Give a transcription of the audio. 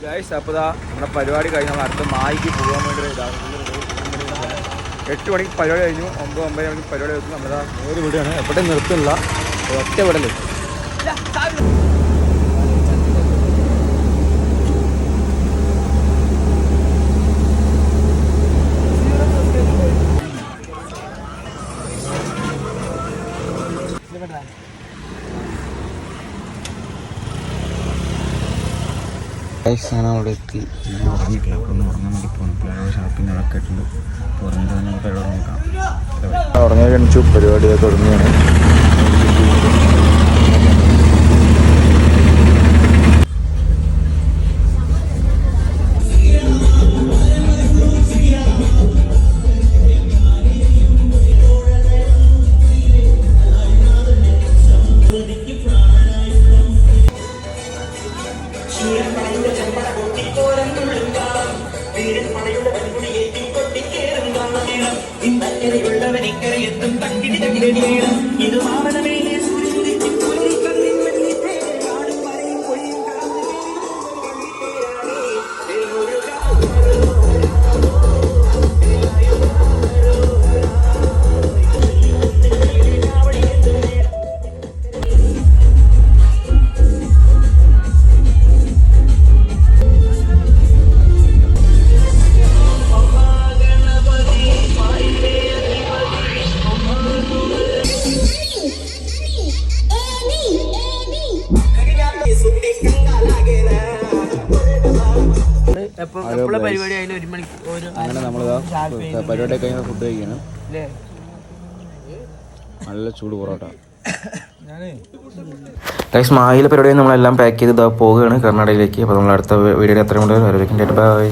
Guys അപ്പോൾ നമ്മുടെ പരിപാടി കഴിഞ്ഞ് നമ്മൾ അടുത്ത മായിക്ക് പോകാൻ വേണ്ടി ഇതാണ് 8 മണിക്ക് പരിപാടി കഴിഞ്ഞു 9 മണിക്ക് പരിപാടി വെച്ച് നമ്മളിതാ നേരെ വിടുകയാണ് എപ്പോഴും നിർത്തുന്നില്ല ഒറ്റ വിടല് അവിടെ എത്തി ഉറങ്ങിയിട്ടില്ല അപ്പോൾ ഒന്ന് ഉറങ്ങാൻ വേണ്ടി പോകുന്നു പിള്ളേരുടെ ഷാപ്പിംഗ് ഒക്കെ ആയിട്ടുണ്ട് ഉറങ്ങിയിട്ട് തന്നെ നമുക്ക് പരിപാടി നോക്കാം ഉറങ്ങാൻ കഴിച്ചു പരിപാടി തുടങ്ങിയാണ് അങ്ങനെ നമ്മളിതാ പരിപാടി കഴിഞ്ഞാൽ ഫുഡ് കഴിക്കണം നല്ല ചൂട് പൊറോട്ട ഗൈസ് മാഹിയിലെ പരിപാടി നമ്മളെല്ലാം പാക്ക് ചെയ്ത് പോവുകയാണ് കർണാടകയിലേക്ക് അപ്പോൾ നമ്മൾ അടുത്ത വീഡിയോയിൽ അത്രയും കൊണ്ട് ബൈ.